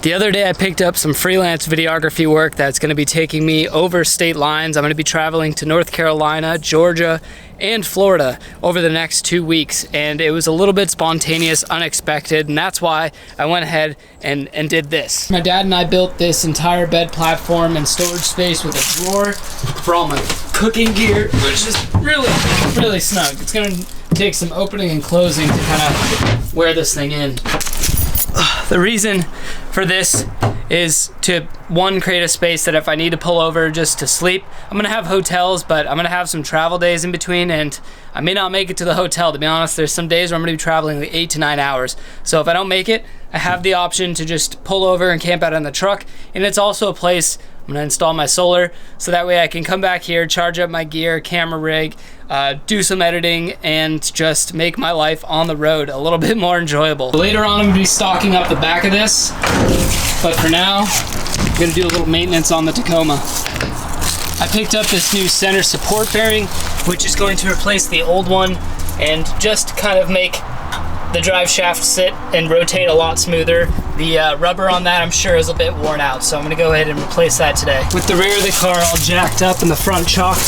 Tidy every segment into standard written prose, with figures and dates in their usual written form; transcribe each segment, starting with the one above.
The other day I picked up some freelance videography work that's going to be taking me over state lines. I'm going to be traveling to North Carolina, Georgia, and Florida over the next 2 weeks, and it was a little bit spontaneous, unexpected, and that's why I went ahead and did this. My dad and I built this entire bed platform and storage space with a drawer for all my cooking gear, which is really snug. It's going to take some opening and closing to kind of wear this thing in. The reason for this is to, one, create a space that if I need to pull over just to sleep, I'm gonna have hotels, but I'm gonna have some travel days in between, and I may not make it to the hotel. To be honest, there's some days where I'm gonna be traveling like 8 to 9 hours. So if I don't make it, I have the option to just pull over and camp out in the truck. And it's also a place I'm gonna install my solar, so that way I can come back here, charge up my gear, camera rig, do some editing, and just make my life on the road a little bit more enjoyable. Later on, I'm gonna be stocking up the back of this, but for now, I'm gonna do a little maintenance on the Tacoma. I picked up this new center support bearing, which is going to replace the old one and just kind of make the drive shaft sit and rotate a lot smoother. The rubber on that, I'm sure, is a bit worn out, so I'm gonna go ahead and replace that today. With the rear of the car all jacked up and the front chalked,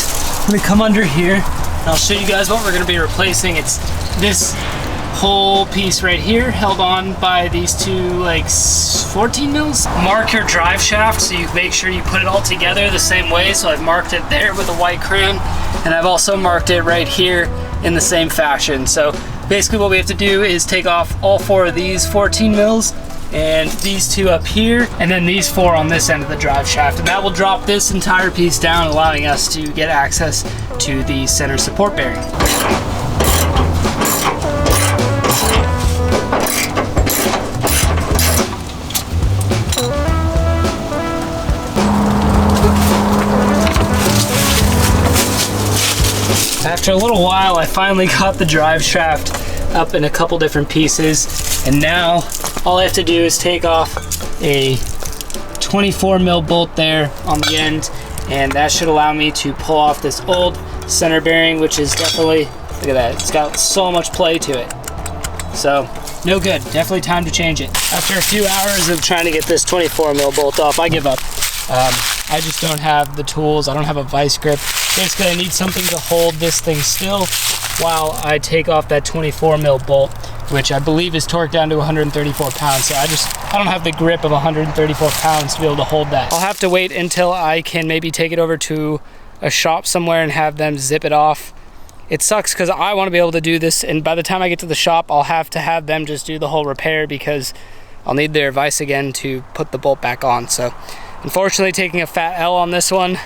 I'm gonna come under here and I'll show you guys what we're gonna be replacing. It's this whole piece right here, held on by these two like 14 mils. Mark your drive shaft so you make sure you put it all together the same way. So I've marked it there with a white crayon, and I've also marked it right here in the same fashion. So basically what we have to do is take off all 4 of these 14 mils and these 2 up here, and then these 4 on this end of the drive shaft, and that will drop this entire piece down, allowing us to get access to the center support bearing. After a little while, I finally got the drive shaft up in a couple different pieces, and now all I have to do is take off a 24 mil bolt there on the end, and that should allow me to pull off this old center bearing, which is definitely, look at that, it's got so much play to it. So no good, definitely time to change it. After a few hours of trying to get this 24 mil bolt off, I give up. I just don't have the tools. I don't have a vice grip. Basically, I need something to hold this thing still while I take off that 24 mil bolt, which I believe is torqued down to 134 pounds. So I don't have the grip of 134 pounds to be able to hold that. I'll have to wait until I can maybe take it over to a shop somewhere and have them zip it off. It sucks because I want to be able to do this, and by the time I get to the shop, I'll have to have them just do the whole repair because I'll need their vise again to put the bolt back on. So unfortunately, taking a fat L on this one.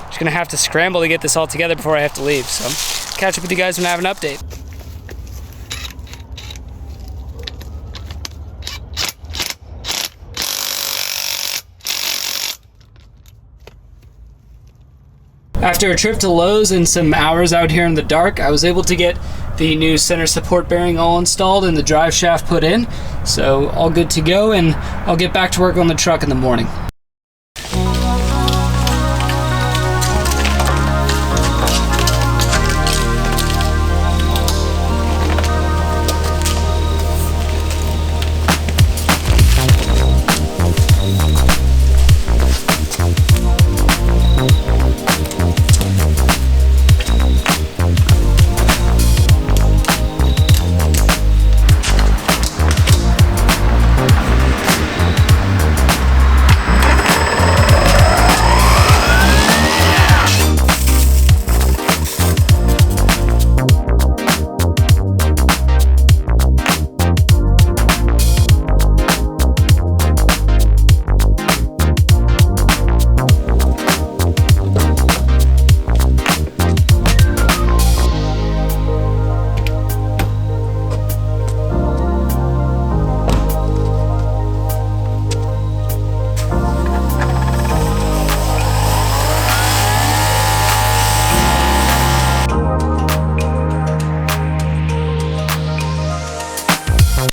Just gonna have to scramble to get this all together before I have to leave. So catch up with you guys when I have an update. After a trip to Lowe's and some hours out here in the dark, I was able to get the new center support bearing all installed and the drive shaft put in. So all good to go, and I'll get back to work on the truck in the morning.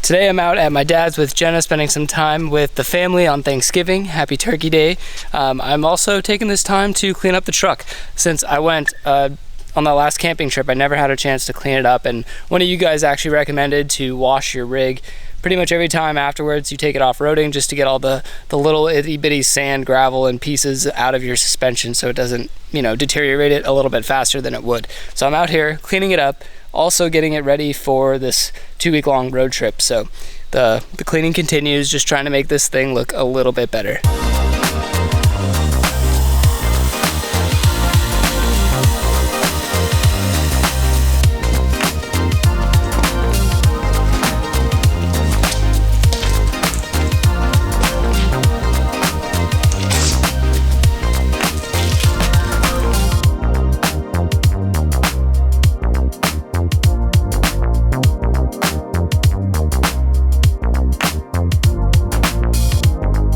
Today I'm out at my dad's with Jenna, spending some time with the family on Thanksgiving. Happy Turkey Day. I'm also taking this time to clean up the truck. Since I went on that last camping trip, I never had a chance to clean it up, and one of you guys actually recommended to wash your rig pretty much every time afterwards you take it off-roading, just to get all the little itty-bitty sand, gravel, and pieces out of your suspension so it doesn't, you know, deteriorate it a little bit faster than it would. So I'm out here cleaning it up, also getting it ready for this 2-week-long road trip. So the cleaning continues, just trying to make this thing look a little bit better.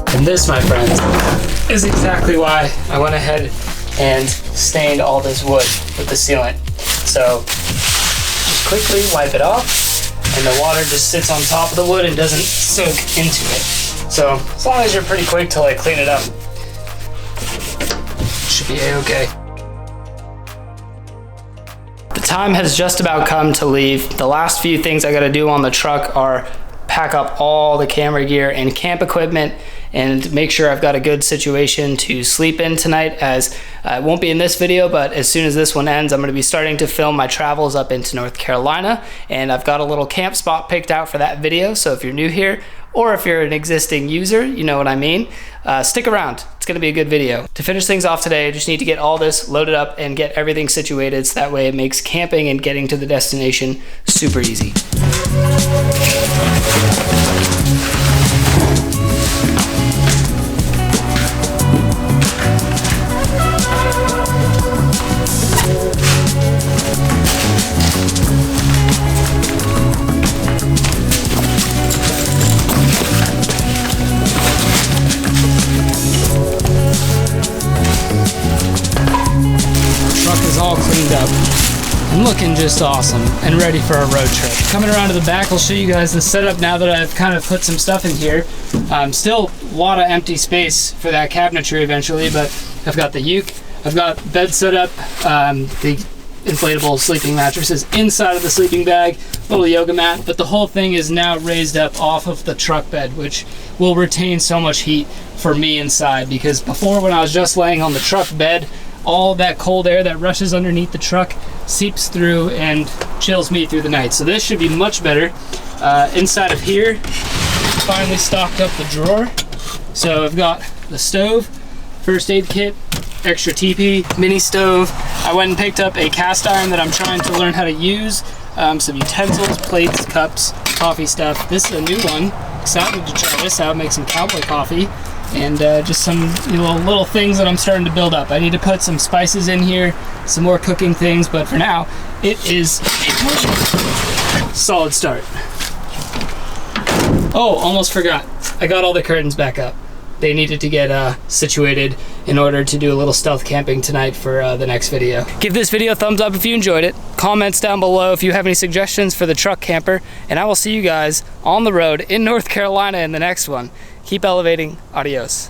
And this, my friends, is exactly why I went ahead and stained all this wood with the sealant. So just quickly wipe it off, and the water just sits on top of the wood and doesn't soak into it. So as long as you're pretty quick to like clean it up, it should be a-okay. The time has just about come to leave. The last few things I gotta do on the truck are pack up all the camera gear and camp equipment and make sure I've got a good situation to sleep in tonight, as it won't be in this video, but as soon as this one ends, I'm going to be starting to film my travels up into North Carolina, and I've got a little camp spot picked out for that video. So if you're new here, or if you're an existing user, you know what I mean, stick around. It's going to be a good video. To finish things off today, I just need to get all this loaded up and get everything situated so that way it makes camping and getting to the destination super easy. All cleaned up and looking just awesome and ready for a road trip. Coming around to the back, I'll show you guys the setup now that I've kind of put some stuff in here. Still a lot of empty space for that cabinetry eventually, but I've got the uke, I've got bed set up, the inflatable sleeping mattresses inside of the sleeping bag, little yoga mat, but the whole thing is now raised up off of the truck bed, which will retain so much heat for me inside, because before, when I was just laying on the truck bed, all that cold air that rushes underneath the truck seeps through and chills me through the night. So this should be much better. Inside of here, finally stocked up the drawer. So I've got the stove, first aid kit, extra teepee, mini stove. I went and picked up a cast iron that I'm trying to learn how to use. Some utensils, plates, cups, coffee stuff. This is a new one. Excited to try this out, make some cowboy coffee. And just some little things that I'm starting to build up. I need to put some spices in here, some more cooking things, but for now, it is a solid start. Oh, almost forgot. I got all the curtains back up. They needed to get situated in order to do a little stealth camping tonight for the next video. Give this video a thumbs up if you enjoyed it. Comments down below if you have any suggestions for the truck camper, and I will see you guys on the road in North Carolina in the next one. Keep elevating. Adios.